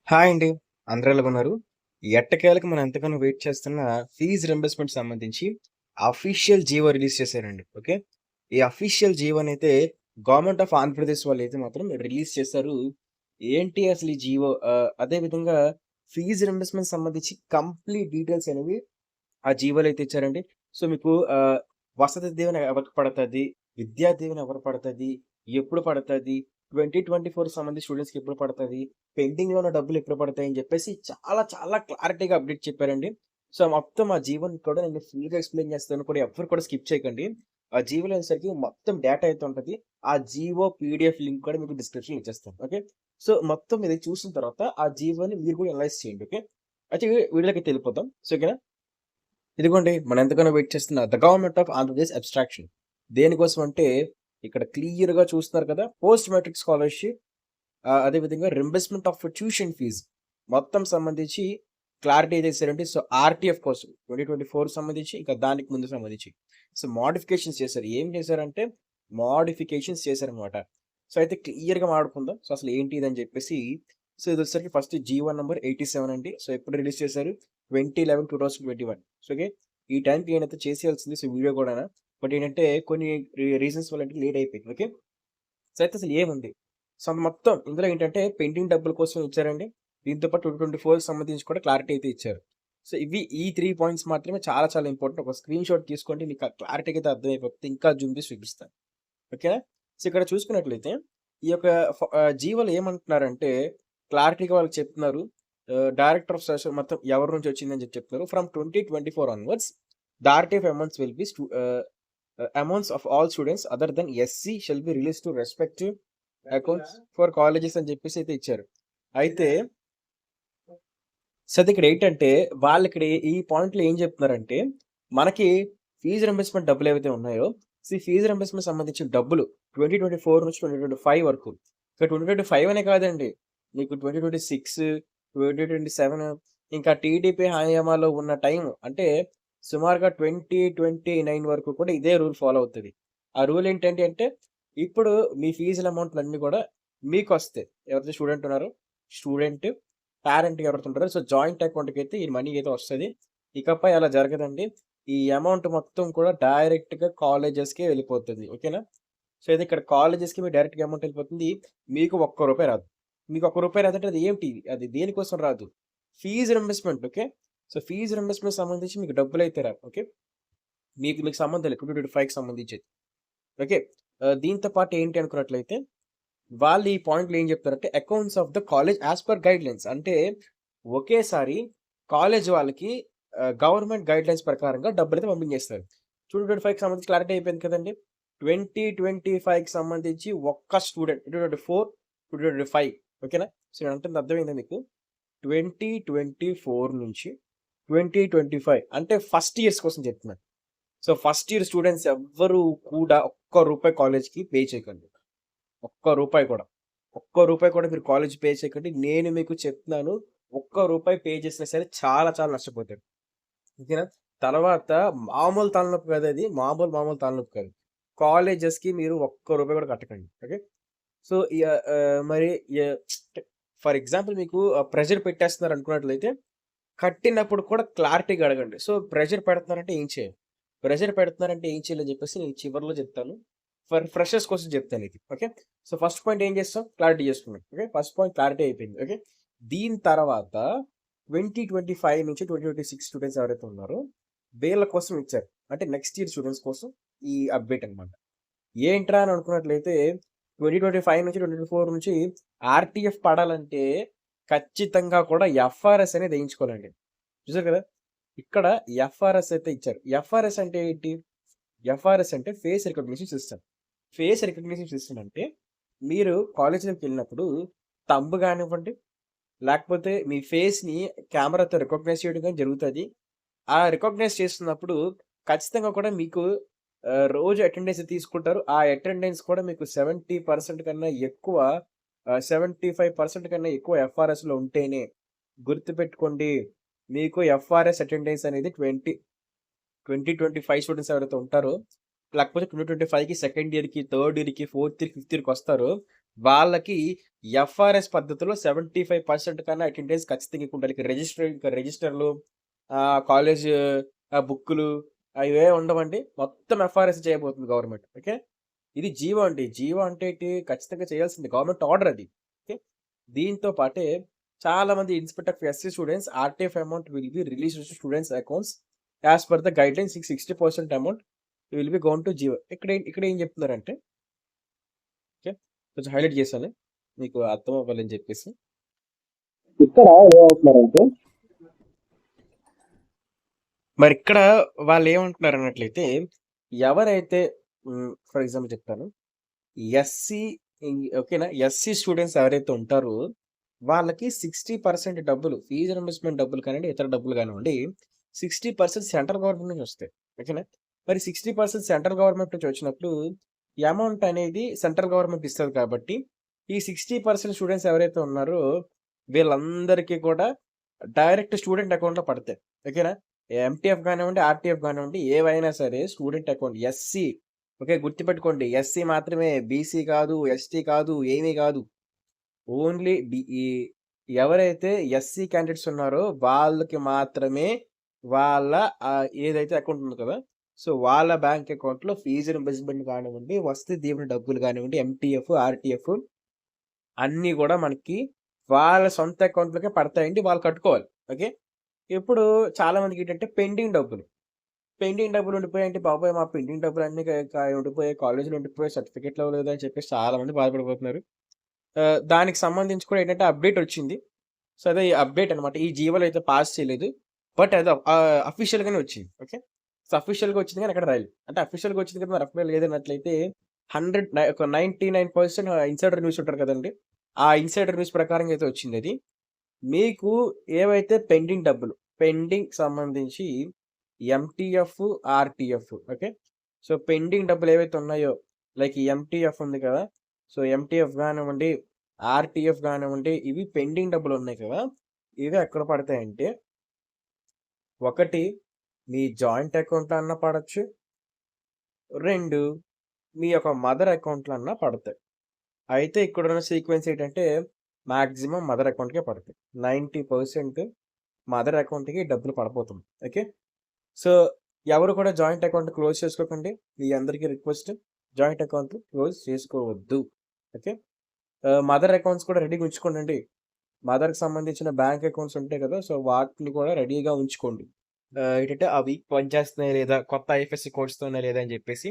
Hi అండి. అందరూ ఎలాగున్నారు? ఎట్టకేలకు మనం ఎంతగానో వెయిట్ చేస్తున్న ఫీజ్ రింబర్స్‌మెంట్ సంబంధించి అఫీషియల్ జీవో రిలీజ్ చేశారండి. ఓకే. ఈ అఫీషియల్ జీవోనైతే గవర్నమెంట్ ఆఫ్ ఆంధ్రప్రదేశ్ వాళ్ళైతే మాత్రం రిలీజ్ చేశారు. ఏంటి అసలు ఈ జీవో? అదే విధంగా ఫీజ్ రింబర్స్‌మెంట్ సంబంధించి కంప్లీట్ డీటెయిల్స్ అనేవి ఆ జీవోలో అయితే ఇచ్చారండి. సో, మీకు వసతి దీవెన ఎవరికి పడతది? విద్యా దీవెన ఎవరు పడతది? ఎప్పుడు పడతది? 2024 సంబంధించి స్టూడెంట్స్‌కి ఎప్పుడు పడతది? పెండింగ్‌లో ఉన్న డబ్బులు ఎప్పుడు పడతాయి? అని చెప్పేసి చాలా చాలా క్లారిటీగా అప్డేట్ చెప్పారండి. సో, మొత్తం ఆ జీవోని కూడా నేను ఫుల్‌గా ఎక్స్‌ప్లెయిన్ చేస్తాను కూడా ఎవ్వరు కూడా స్కిప్ చేయకండి. ఆ జీవోలో వచ్చేసరికి మొత్తం డేటా అయితే ఉంటది. ఆ జీవో పీడీఎఫ్ లింక్ కూడా మీకు డిస్క్రిప్షన్‌లో ఇచ్చేస్తాను. ఓకే. సో, మొత్తం ఇది చూసిన తర్వాత ఆ జీవోని మీరు కూడా అనలైజ్ చేయండి. ఓకే. అయితే వీడియోలోకి వెళ్ళిపోదాం. సో, ఓకేనా? ఇదిగోండి మనం ఎంతగానో వెయిట్ చేస్తున్న the government of Andhra Pradesh abstraction. దేనికోసం అంటే ఇక్కడ క్లియర్‌గా చూస్తున్నారు కదా! పోస్ట్ మెట్రిక్ స్కాలర్‌షిప్ అదేవిధంగా రింబర్స్‌మెంట్ ఆఫ్ ట్యూషన్ ఫీజ్ మొత్తం సంబంధించి క్లారిటీ అయితే ఇచ్చారండి. సో, ఆర్‌టీఎఫ్ కోసం 2024 సంబంధించి ఇంకా దానికి ముందు సంబంధించి. సో, మోడిఫికేషన్స్ చేశారు. ఏం చేశారంటే మోడిఫికేషన్స్ చేశారనమాట. సో, అయితే క్లియర్‌గా మాట్లాడుకుందాం. సో, అసలు ఏంటి ఇదని చెప్పేసి సో, ఇదొచ్చేసరికి ఫస్ట్ జీవో నంబర్ 87 అండి. సో, ఎప్పుడు రిలీజ్ చేశారు? 2011, 2021. So, okay. ఈ టైంకి నేనైతే చేసేయాల్సింది సో, వీడియో కూడానా. బట్ ఏంటంటే కొన్ని రీజన్స్ వల్ల అంటే లేట్ అయిపోయింది. ఓకే. సో, అయితే అసలు ఏముంది? సో, మొత్తం ఇందులో ఏంటంటే పెండింగ్ డబ్బుల కోసం ఇచ్చారండి. దీంతో పాటు 2024కి సంబంధించి కూడా క్లారిటీ అయితే ఇచ్చారు. సో, ఈ 3 పాయింట్స్ మాత్రమే చాలా చాలా ఇంపార్టెంట్. ఒక స్క్రీన్ షాట్ తీసుకోండి. మీకు క్లారిటీగా అయితే అర్థమైపోతుంది. ఇంకా జూమ్ చేసి చూపిస్తాను. ఓకేనా? సో, ఇక్కడ చూసుకున్నట్లయితే ఈ యొక్క జీవోలో ఏమంటున్నారంటే క్లారిటీగా వాళ్ళకి చెప్తున్నారు. డైరెక్టర్ ఆఫ్ సోషల్ మొత్తం ఎవరి నుంచి వచ్చిందని చెప్తున్నారు. From 2024 onwards the RTF amounts will be amounts of all students other than SC shall be released to respective accounts for colleges అని చెప్పేసి అయితే ఇచ్చారు. అయితే సో, ఇక్కడ ఏంటంటే వాళ్ళిక్కడ ఈ పాయింట్‌లో ఏం చెప్తున్నారంటే మనకి ఫీజ్ రింబర్స్‌మెంట్ డబ్బులు ఏవైతే ఉన్నాయో, సో, ఈ ఫీజ్ రింబర్స్‌మెంట్ సంబంధించిన డబ్బులు 2024 నుంచి 2025 వరకు. ఇక 2025 అనే కాదండి. మీకు 2026, 2027 ఇంకా టీడీపీ హయాంలో ఉన్న టైం అంటే సుమారుగా 2029 వరకు కూడా ఇదే రూల్ ఫాలో అవుతది. ఆ రూల్ ఏంటంటే అంటే ఇప్పుడు మీ ఫీజుల అమౌంట్‌లన్నీ కూడా మీకొస్తాయి. ఎవరైతే స్టూడెంట్ ఉన్నారో స్టూడెంట్ పేరెంట్ ఎవరైతే ఉంటారో సో, జాయింట్ అకౌంట్‌కైతే ఈ మనీ అయితే వస్తది. ఇకపై అలా జరగదండి. ఈ అమౌంట్ మొత్తం కూడా డైరెక్ట్‌గా కాలేజెస్‌కే వెళ్ళిపోతుంది. ఓకేనా? సో, ఇది ఇక్కడ కాలేజెస్‌కి మీ డైరెక్ట్‌గా అమౌంట్ వెళ్ళిపోతుంది. మీకు ఒక్క రూపాయి రాదు. మీకు ఒక్క రూపాయి రాదంటే అది ఏంటి? అది దేనికోసం రాదు? Fees reimbursement. Okay. So, fees reimbursement సంబంధించి మీకు డబ్బులైతే రావు. ఓకే. మీకు మీకు సంబంధం లేదు. 2025కి సంబంధించి. ఓకే. దీంతో పాటు ఏంటి అనుకున్నట్లయితే వాళ్ళు ఈ పాయింట్‌లో ఏం చెప్తారంటే accounts of the college as per guidelines అంటే ఒకేసారి కాలేజ్ వాళ్ళకి గవర్నమెంట్ గైడ్‌లైన్స్ ప్రకారంగా డబ్బులైతే పంపించేస్తారు. 2025కి సంబంధించి క్లారిటీ అయిపోయింది కదండీ! 2025కి సంబంధించి ఒక్క స్టూడెంట్ 2024, 2025 ఓకేనా? సో, నేను అంటుంది అర్థమైందా మీకు? 2024 నుంచి 2025 అంటే ఫస్ట్ ఇయర్స్ కోసం చెప్తున్నాను. సో, ఫస్ట్ ఇయర్ స్టూడెంట్స్ ఎవ్వరు కూడా ఒక్క రూపాయి కాలేజ్‌కి పే చేయకండి. ఒక్క రూపాయి కూడా. ఒక్క రూపాయి కూడా మీరు కాలేజ్ పే చేయకండి. నేను మీకు చెప్తున్నాను. ఒక్క రూపాయి పే చేసినా సరే చాలా చాలా నష్టపోతారు. ఓకేనా? తర్వాత మామూలు తలనొప్పి కాదది. మామూలు తలనొప్పి కాదు. కాలేజెస్‌కి మీరు ఒక్క రూపాయి కూడా కట్టకండి. ఓకే. సో, మరి య ఫర్ ఎగ్జాంపుల్ మీకు ప్రెషర్ పెట్టేస్తున్నారు అనుకున్నట్లయితే కట్టినప్పుడు కూడా క్లారిటీగా అడగండి. సో, ప్రెషర్ పెడుతున్నారంటే ఏం చేయాలి? ప్రెషర్ పెడుతున్నారంటే ఏం చేయాలని చెప్పేసి నేను చివరిలో చెప్తాను. ఫర్ ఫ్రెషర్స్ కోసం చెప్తాను ఇది. ఓకే. సో, ఫస్ట్ పాయింట్ ఏం చేస్తాం? క్లారిటీ చేసుకున్నాం. ఓకే. ఫస్ట్ పాయింట్ క్లారిటీ అయిపోయింది. ఓకే. దీని తర్వాత 2025 నుంచి 2026 స్టూడెంట్స్ ఎవరైతే ఉన్నారో వీళ్ళ కోసం ఇచ్చారు. అంటే నెక్స్ట్ ఇయర్ స్టూడెంట్స్ కోసం ఈ అప్డేట్ అన్నమాట. ఏంట్రా అని అనుకున్నట్లయితే 2025 నుంచి 2024 నుంచి ఆర్‌టీఎఫ్ పడాలంటే ఖచ్చితంగా కూడా ఎఫ్ఆర్ఎస్ అనేది ఏయించుకోవాలండి. చూసారు కదా! ఇక్కడ ఎఫ్ఆర్ఎస్ అయితే ఇచ్చారు. ఎఫ్ఆర్ఎస్ అంటే ఏంటి? ఎఫ్ఆర్ఎస్ అంటే face recognition system. Face recognition system అంటే మీరు కాలేజ్‌లోకెళ్ళినప్పుడు థంబ్ గానివ్వండి, లేకపోతే మీ ఫేస్‌ని కెమెరాతో రికగ్నైజ్ చేయడం గాని జరుగుతది. ఆ రికగ్నైజ్ చేస్తున్నప్పుడు ఖచ్చితంగా కూడా మీకు రోజు అటెండెన్స్ తీసుకుంటారు. ఆ అటెండెన్స్ కూడా మీకు 70% కన్నా ఎక్కువ 75% కన్నా ఎక్కువ ఎఫ్ఆర్ఎస్‌లో ఉంటేనే గుర్తుపెట్టుకోండి. మీకు ఎఫ్ఆర్ఎస్ అటెండెన్స్ అనేది 2025 స్టూడెంట్స్ ఎవరైతే ఉంటారో, లేకపోతే 2025కి సెకండ్ ఇయర్‌కి, థర్డ్ ఇయర్‌కి, ఫోర్త్ ఇయర్‌కి, ఫిఫ్త్ ఇయర్‌కి వస్తారో, వాళ్ళకి ఎఫ్ఆర్ఎస్ పద్ధతిలో 75% కన్నా అటెండెన్స్ ఖచ్చితంగా ఎక్కువ ఉండాలి. రిజిస్టర్‌లు, కాలేజ్ బుక్కులు అవేవి ఉండవండి. మొత్తం ఎఫ్ఆర్ఎస్ చేయబోతుంది గవర్నమెంట్. ఓకే. ఇది జీవో అండి. జీవో అంటే ఏంటి? ఖచ్చితంగా చేయాల్సింది. గవర్నమెంట్ ఆర్డర్ అది. ఓకే. దీంతో పాటే చాలామంది inspector of SC students RTF amount will be released to students accounts as per the guidelines 60% amount will be gone to GO. ఇక్కడ ఏం చెప్తున్నారంటే ఓకే. కొంచెం హైలైట్ చేశాను. మీకు అర్థం అవ్వాలని చెప్పేసి. ఇక్కడ ఏమవుతున్నారంటే మరి ఇక్కడ వాళ్ళు ఏమంటున్నారు అన్నట్లయితే ఎవరైతే ఫర్ ఎగ్జాంపుల్ చెప్తాను. ఎస్సీ ఓకేనా? ఎస్సీ స్టూడెంట్స్ ఎవరైతే ఉంటారో వాళ్ళకి 60% డబ్బులు ఫీజు రింబర్స్‌మెంట్ డబ్బులు కానివ్వండి, ఇతర డబ్బులు కానివ్వండి 60% సెంట్రల్ గవర్నమెంట్ నుంచి వస్తాయి. ఓకేనా? మరి 60% సెంట్రల్ గవర్నమెంట్ నుంచి వచ్చినప్పుడు అమౌంట్ అనేది సెంట్రల్ గవర్నమెంట్ ఇస్తది కాబట్టి ఈ 60% స్టూడెంట్స్ ఎవరైతే ఉన్నారో వీళ్ళందరికీ కూడా డైరెక్ట్ స్టూడెంట్ అకౌంట్‌లో పడతాయి. ఓకేనా? ఎంటీఎఫ్ కానివ్వండి, ఆర్‌టీఎఫ్ కానివ్వండి ఏవైనా సరే స్టూడెంట్ అకౌంట్ ఎస్సీ ఓకే. గుర్తుపెట్టుకోండి. ఎస్సీ మాత్రమే. బీసీ కాదు, ఎస్టీ కాదు, ఏమీ కాదు. ఓన్లీ ఈ ఎవరైతే ఎస్సీ క్యాండిడేట్స్ ఉన్నారో వాళ్ళకి మాత్రమే వాళ్ళ ఏదైతే అకౌంట్ ఉంది కదా! సో, వాళ్ళ బ్యాంక్ అకౌంట్‌లో ఫీజు రింబర్స్‌మెంట్ కానివ్వండి, వసతి దీవెన డబ్బులు కానివ్వండి, ఎంటీఎఫ్, ఆర్‌టీఎఫ్ అన్నీ గూడా మనకి వాళ్ళ సొంత అకౌంట్‌లోకే పడతాయండి. వాళ్ళు కట్టుకోవాలి. ఓకే. ఇప్పుడు చాలామందికేంటంటే పెండింగ్ డబ్బులు ఉండిపోయాయంటే, బాబోయ్! మా పెండింగ్ డబ్బులన్నీ క క ఉండిపోయాయి. కాలేజీలో ఉండిపోయాయి. సర్టిఫికేట్‌లు ఇవ్వలేదు అని చెప్పేసి చాలామంది బాధపడిపోతున్నారు. దానికి సంబంధించి కూడా ఏంటంటే అప్డేట్ వచ్చింది. సో, అదే అప్డేట్ అనమాట. ఈ జీవోలో అయితే పాస్ చేయలేదు. బట్ అది అఫీషియల్‌గానే వచ్చింది. ఓకే. సో, అఫీషియల్‌గా వచ్చింది గానీ ఎక్కడ రాయలేదు. అంటే అఫీషియల్‌గా వచ్చింది కదా! మరి అఫీషియల్ లేదన్నట్లయితే 99% ఇన్సైడర్ న్యూస్ ఉంటారు కదండీ! ఆ ఇన్సైడర్ న్యూస్ ప్రకారంగా అయితే వచ్చిందది. మీకు ఏవైతే పెండింగ్ సంబంధించి MTF, RTF okay. So, pending డబ్బులు ఏవైతే ఉన్నాయో లైక్ ఎంటీఎఫ్ ఉంది కదా! సో, ఎంటీఎఫ్ గానివ్వండి, ఆర్‌టీఎఫ్ గానివ్వండి ఇవి పెండింగ్ డబ్బులు ఉన్నాయి కదా! ఇవి ఎక్కడ పడతాయంటే 1 మీ జాయింట్ అకౌంట్‌లో అన్నా పడొచ్చు. 2 మీ యొక్క మదర్ అకౌంట్‌లో అన్నా పడతాయి. అయితే ఇక్కడున్న సీక్వెన్స్ ఏంటంటే మాక్సిమం మదర్ అకౌంట్‌కే పడతాయి. 90% మదర్ అకౌంట్‌కి డబ్బులు పడబోతుంది. ఓకే. సో, ఎవరు కూడా జాయింట్ అకౌంట్ క్లోజ్ చేసుకోకండి. మీ అందరికీ రిక్వెస్ట్ జాయింట్ అకౌంట్ క్లోజ్ చేసుకోవద్దు. ఓకే. మదర్ అకౌంట్స్ కూడా రెడీగా ఉంచుకోండండి. మదర్‌కి సంబంధించిన బ్యాంక్ అకౌంట్స్ ఉంటాయి కదా! సో, వాటిని కూడా రెడీగా ఉంచుకోండి. ఏంటంటే అవి పనిచేస్తున్నాయా లేదా? కొత్త ఐఎఫ్ఎస్‌సి కోడ్స్‌తో ఉన్నాయా లేదా? అని చెప్పేసి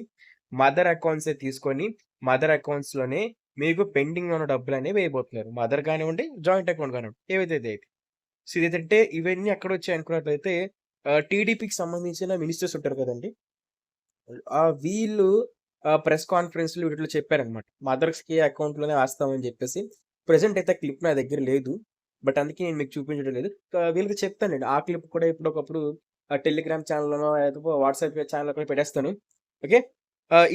మదర్ అకౌంట్సే తీసుకొని మదర్ అకౌంట్స్‌లోనే మీకు పెండింగ్‌లో ఉన్న డబ్బులనేవి వేయబోతున్నారు. మదర్ కానివ్వండి, జాయింట్ అకౌంట్ కానివ్వండి. ఏవైతే అదైతే. సో, ఇదేంటంటే ఇవన్నీ ఎక్కడొచ్చాయి అనుకున్నట్లయితే టీడీపీకి సంబంధించిన మినిస్టర్స్ ఉంటారు కదండీ! వీళ్ళు ప్రెస్ కాన్ఫరెన్స్‌లు వీటిలో చెప్పారనమాట. మదర్స్‌కి అకౌంట్‌లోనే వేస్తామని జెప్పేసి. ప్రెజెంట్ అయితే క్లిప్ నా దగ్గర లేదు. బట్ అందుకే నేను మీకు చూపించడం లేదు. వీళ్ళకి చెప్తానండి. ఆ క్లిప్ కూడా ఎప్పుడోకప్పుడు టెలిగ్రామ్ ఛానెల్‌లోనో లేకపోతే వాట్సాప్ ఛానెల్‌లో కూడా పెట్టేస్తాను. ఓకే.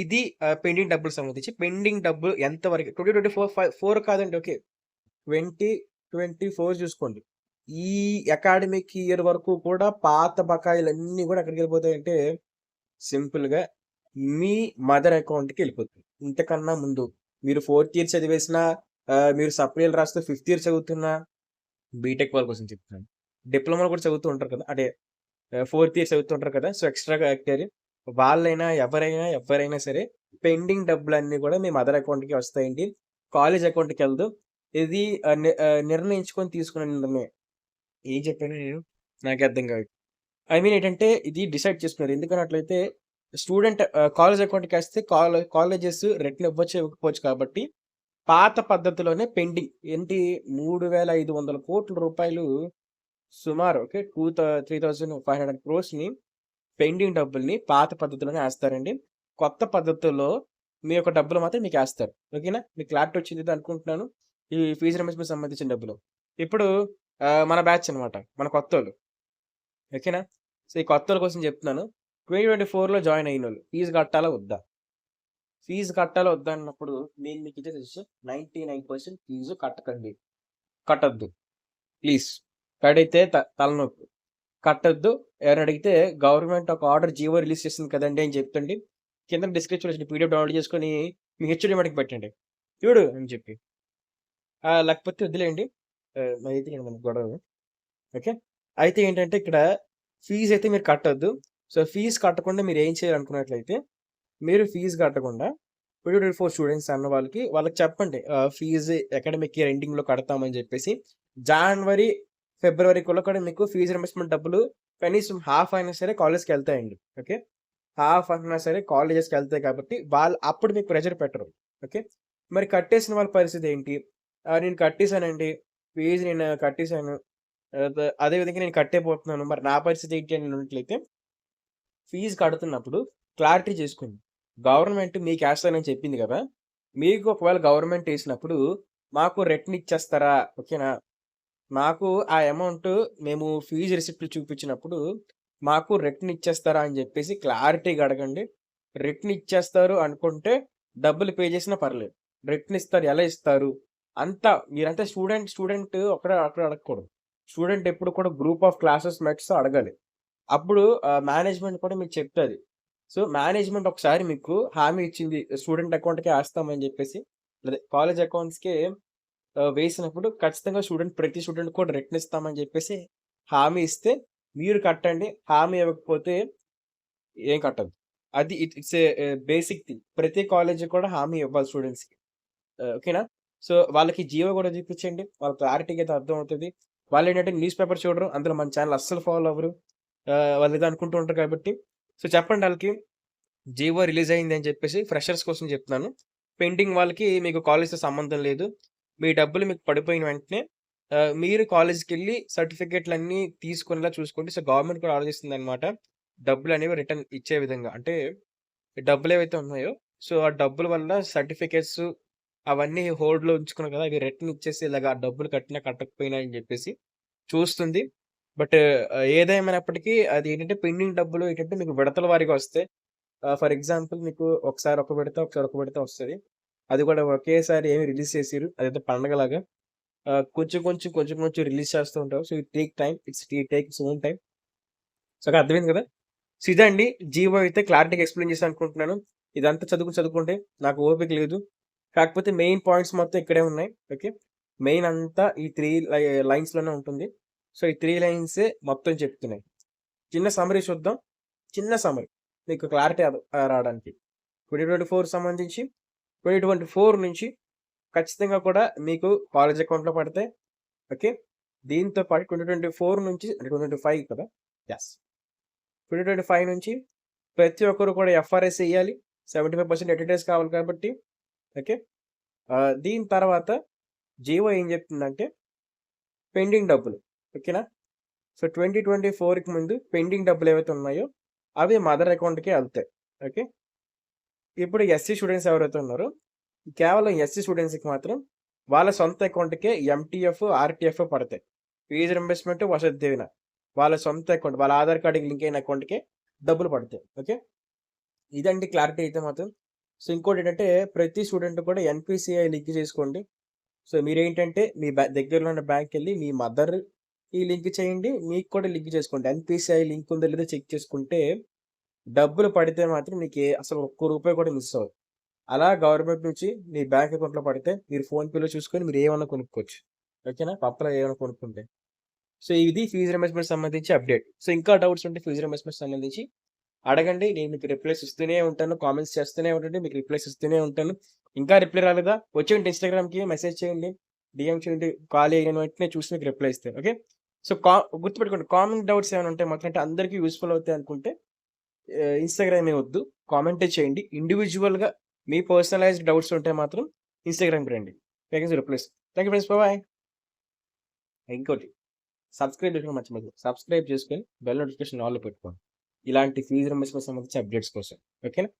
ఇది పెండింగ్ డబ్బులకు సంబంధించి. పెండింగ్ డబ్బులు ఎంత వరకు 2024 4 కాదండి. ఓకే. 2024 చూసుకోండి. ఈ అకాడమిక్ ఇయర్ వరకు కూడా పాత బకాయిలన్నీ గూడా ఎక్కడికెళ్ళిపోతాయంటే సింపుల్‌గా మీ మదర్ అకౌంట్‌కెళ్ళిపోతుంది. ఇంతకన్నా ముందు మీరు ఫోర్త్ ఇయర్ చదివేసినా మీరు సప్లీలు రాస్తూ ఫిఫ్త్ ఇయర్ చదువుతున్నా బీటెక్ వాళ్ళ కోసం చెప్తున్నాను. డిప్లొమాలో కూడా చదువుతూ ఉంటారు కదా! అంటే ఫోర్త్ ఇయర్ చదువుతూ ఉంటారు కదా! సో, ఎక్స్‌ట్రాగా కెరీర్ వాళ్ళైనా ఎవ్వరైనా సరే పెండింగ్ డబ్బులన్నీ కూడా మీ మదర్ అకౌంట్‌కే వస్తాయండి. కాలేజ్ అకౌంట్‌కెళ్ళదు. ఇది నిర్ణయించుకొని తీసుకున్న నిర్ణయమే. ఏం చెప్పాను నేను? నాకే అర్థం కాదు. ఐ మీన్ ఏంటంటే ఇది డిసైడ్ చేసుకున్నారు. ఎందుకన్నట్లయితే స్టూడెంట్ కాలేజ్ అకౌంట్‌కేస్తే కాలేజెస్ రిటర్న్ ఇవ్వచ్చు, ఇవ్వకపోవచ్చు కాబట్టి పాత పద్ధతిలోనే పెండింగ్ ఏంటి 3,500,00,00,000 సుమారు ఓకే. 3,500 క్రోర్స్‌ని పెండింగ్ డబ్బుల్ని పాత పద్ధతిలోనే ఏస్తారండి. కొత్త పద్ధతుల్లో మీ యొక్క డబ్బులు మాత్రం మీకేస్తారు. ఓకేనా? మీకు క్లారిటీ వచ్చిందని అనుకుంటున్నాను. ఈ ఫీజ్ రీయింబర్స్‌మెంట్‌కి సంబంధించిన డబ్బులు. ఇప్పుడు మన బ్యాచ్ అన్నమాట. మన కొత్తోళ్ళు. ఓకేనా? సో, ఈ కొత్తోళ్ళ కోసం చెప్తున్నాను. 2024లో జాయిన్ అయినోళ్ళు ఫీజ్ కట్టాలా? వద్దా? ఫీజ్ కట్టాలా? వద్దా? అన్నప్పుడు నేను మీకు ఇచ్చే సజెషన్ 99% ఫీజు కట్టకండి. కట్టొద్దు. ప్లీజ్. కడితే తలనొప్పి. కట్టొద్దు. ఎవరైనా అడిగితే గవర్నమెంట్ ఒక ఆర్డర్ జీవో రిలీజ్ చేసింది కదండీ అని చెప్తండి. కింద డిస్క్రిప్షన్‌లో వచ్చిన పీడీఎఫ్ డౌన్లోడ్ చేసుకొని మీ హెచ్ఓడి మటుకు పెట్టండి. చూడు అని చెప్పి. లేకపోతే వదిలేయండి. అయితే మనకు గొడవ. ఓకే. అయితే ఏంటంటే ఇక్కడ ఫీజయితే మీరు కట్టొద్దు. సో, ఫీజ్ కట్టకుండా మీరేం చేయాలనుకున్నట్లయితే, మీరు ఫీజ్ కట్టకుండా 2024 స్టూడెంట్స్ అన్న వాళ్ళకి చెప్పండి. ఫీజు అకాడమిక్ ఇయర్ ఎండింగ్‌లో కడతామని జెప్పేసి. జాన్వరి, ఫిబ్రవరికల్లా కూడా మీకు ఫీజ్ రీయింబర్స్‌మెంట్ డబ్బులు కనీసం హాఫ్ అయినా సరే కాలేజ్‌కెళ్తాయండి. ఓకే. హాఫ్ అయినా సరే కాలేజెస్‌కెళ్తాయి కాబట్టి, వాళ్ళు అప్పుడు మీకు ప్రెషర్ పెట్టరు. ఓకే. మరి కట్టేసిన వాళ్ళ పరిస్థితేంటి? నేను కట్టేసానండి. ఫీజ్ నేను కట్టేసాను. అదే విధంగా నేను కట్టేపోతున్నాను. మరి నా పరిస్థితి ఏంటి అని అన్నట్లయితే, ఫీజ్ కడుతున్నప్పుడు క్లారిటీ చేసుకోండి. గవర్నమెంట్ మీకేస్తానని చెప్పింది గదా! మీకు ఒకవేళ గవర్నమెంట్ ఏసినప్పుడు, మాకు రిటర్న్ ఇచ్చేస్తారా? ఓకేనా? మాకు ఆ అమౌంట్ మేము ఫీజ్ రిసిప్ట్‌లు చూపించినప్పుడు, మాకు రిటర్న్ ఇచ్చేస్తారా అని జెప్పేసి క్లారిటీగా అడగండి. రిటర్న్ ఇచ్చేస్తారు అనుకుంటే, డబ్బులు పే చేసినా పర్లేదు. రిటర్న్ ఇస్తారు. ఎలా ఇస్తారు? అంతా మీరంతా స్టూడెంట్ అక్కడ అక్కడ అడగకూడదు. స్టూడెంట్ ఎప్పుడు కూడా గ్రూప్ ఆఫ్ క్లాసెస్ మేట్స్‌తో అడగాలి. అప్పుడు మేనేజ్‌మెంట్ కూడా మీకు చెప్తది. సో, మేనేజ్‌మెంట్ ఒకసారి మీకు హామీ ఇచ్చింది. స్టూడెంట్ అకౌంట్‌కే ఏస్తామని జెప్పేసి, అదే కాలేజ్ అకౌంట్స్‌కే వేసినప్పుడు ఖచ్చితంగా ప్రతి స్టూడెంట్ కూడా రిటర్న్ ఇస్తామని జెప్పేసి హామీ ఇస్తే మీరు కట్టండి. హామీ ఇవ్వకపోతే ఏం కట్టొద్దు. అది ఇట్స్ బేసిక్ థింగ్. ప్రతి కాలేజీ కూడా హామీ ఇవ్వాలి స్టూడెంట్స్‌కి. ఓకేనా? సో, వాళ్ళకి జియో గూడా చూపించండి. వాళ్ళకి క్లారిటీగా అయితే అర్థమవుతది. వాళ్ళేంటంటే న్యూస్ పేపర్ చూడరు. అందులో మన ఛానెల్ అస్సలు ఫాలో అవ్వరు. వాళ్ళేదో అనుకుంటూ ఉంటారు కాబట్టి. సో, చెప్పండి ఆళ్ళకి జియో రిలీజ్ అయింది అని చెప్పేసి ఫ్రెషర్స్ కోసం చెప్తున్నాను. పెండింగ్ వాళ్ళకి మీకు కాలేజ్‌తో సంబంధం లేదు. మీ డబ్బులు మీకు పడిపోయిన వెంటనే మీరు కాలేజ్‌కెళ్ళి సర్టిఫికేట్‌లన్నీ తీసుకునేలా చూసుకోండి. సో, గవర్నమెంట్ కూడా ఆలోచిస్తుందనమాట. డబ్బులనేవి రిటర్న్ ఇచ్చే విధంగా. అంటే డబ్బులేవైతే ఉన్నాయో, సో, ఆ డబ్బుల వల్ల సర్టిఫికేట్స్ అవన్నీ హోల్డ్‌లో ఉంచుకున్నారు కదా! అవి రిటర్న్ ఇచ్చేసి ఇలాగ డబ్బులు కట్టినా, కట్టకపోయినా అని జెప్పేసి చూస్తుంది. బట్ ఏదేమైనప్పటికీ అదేంటంటే పెండింగ్ డబ్బులు ఏంటంటే మీకు విడతల వారీగా వస్తాయి. ఫర్ ఎగ్జాంపుల్ మీకు ఒకసారి ఒక విడత, ఒకసారి ఒక విడత వస్తది. అది కూడా ఒకేసారి ఏమి రిలీజ్ చేసియరు. అదేదో పండగలాగా. కొంచెం రిలీజ్ చేస్తూ ఉంటారు. So, it take time. Take its own time. So, అర్థమైంది కదా! సో, ఇదండి జియో అయితే క్లారిటీగా ఎక్స్‌ప్లెయిన్ చేశాననుకుంటున్నాను. ఇదంతా చదువుకుంటే నాకు ఓపిక లేదు. కాకపోతే మెయిన్ పాయింట్స్ మొత్తం ఇక్కడే ఉన్నాయి. ఓకే. మెయిన్ అంతా ఈ 3 లైన్స్‌లోనే ఉంటుంది. సో, ఈ 3 లైన్సే మొత్తం చెప్తున్నాయి. చిన్న సమ్మరీ చూద్దాం. చిన్న సమ్మరీ. మీకు క్లారిటీ రావడానికి. 2024 సంబంధించి 2024 నుంచి ఖచ్చితంగా కూడా మీకు కాలేజ్ అకౌంట్‌లో పడతాయి. ఓకే. దీంతో పాటు 2024 నుంచి అంటే 2025 కదా! యెస్. 2025 నుంచి ప్రతి ఒక్కరు కూడా ఎఫ్ఆర్ఎస్ ఎయ్యాలి. 75% అటెండెన్స్ కావాలి కాబట్టి ఓకే. దీని తర్వాత జియో ఏం చెప్తుందంటే పెండింగ్ డబ్బులు. ఓకేనా? సో, 2024కి ముందు పెండింగ్ డబ్బులేవైతే ఉన్నాయో అవి మదర్ అకౌంట్‌కే ఎళ్తాయి. ఓకే. ఇప్పుడు ఎస్సీ స్టూడెంట్స్ ఎవరైతే ఉన్నారో కేవలం ఎస్సీ స్టూడెంట్స్‌కి మాత్రం వాళ్ళ సొంత అకౌంట్‌కే ఎంటీఎఫ్, ఆర్‌టీఎఫ్ పడతాయి. Fees reimbursement Vasathi Deevena. వాళ్ళ సొంత అకౌంట్ వాళ్ళ ఆధార్ కార్డ్‌కి లింక్ అయిన అకౌంట్‌కే డబ్బులు పడతాయి. ఓకే. ఇదండి క్లారిటీ అయితే మాత్రం. సో, ఇంకోటేంటంటే ప్రతి స్టూడెంట్ కూడా ఎన్‌పీసీఐ లింక్ చేసుకోండి. సో, మీరేంటంటే మీ దగ్గరలో ఉన్న బ్యాంక్‌కెళ్ళి మీ మదర్‌కి లింక్ చేయండి. మీకు కూడా లింక్ చేసుకోండి. ఎన్‌పీసీఐ లింక్ ఉందో లేదో చెక్ చేసుకుంటే డబ్బులు పడితే మాత్రం అసలు ఒక్క రూపాయి కూడా మిస్ అవ్వదు. అలా గవర్నమెంట్ నుంచి మీ బ్యాంక్ అకౌంట్‌లో పడితే మీరు ఫోన్‌పేలో చూసుకొని మీరు ఏమన్నా కొనుక్కోవచ్చు. ఓకేనా? పప్పులో ఏమైనా కొనుక్కుంటే. సో, ఇది ఫీజ్ రింబర్స్‌మెంట్ సంబంధించి అప్డేట్. సో, ఇంకా డౌట్స్ ఉంటే ఫీజ్ రింబర్స్‌మెంట్ సంబంధించి అడగండి. నేను మీకు రిప్లైస్ ఇస్తూనే ఉంటాను. కామెంట్స్ చేస్తూనే ఉండండి. మీకు రిప్లైస్ ఇస్తూనే ఉంటాను. ఇంకా రిప్లై రాలేదా? వచ్చేయండి ఇన్‌స్టాగ్రామ్‌కి మెసేజ్ చేయండి. డీఎం చేయండి. కాల్ అయిన వెంటనే చూసి మీకు రిప్లై ఇస్తాను. ఓకే. సో, గుర్తుపెట్టుకోండి కామన్ డౌట్స్ ఏమైనా ఉంటే మాత్రం అంటే అందరికీ యూజ్‌ఫుల్ అవుతాయి అనుకుంటే ఇన్‌స్టాగ్రామే వద్దు. కామెంటే చేయండి. ఇండివిడ్యువల్‌గా మీ పర్సనలైజ్డ్ డౌట్స్ ఉంటే మాత్రం ఇన్‌స్టాగ్రామ్‌కి రండి. Replies. Thank you friends. Bye. ఇంకోటి సబ్స్క్రైబ్ చేసుకోవడం మర్చిపోవద్దు. సబ్స్క్రైబ్ చేసుకొని బెల్ నోటిఫికేషన్ ఆల్‌లో పెట్టుకోండి. ఇలాంటి ఫీజ్ రింబర్స్‌మెంట్ సంబంధించి అప్డేట్స్ కోసం. ఓకేనా?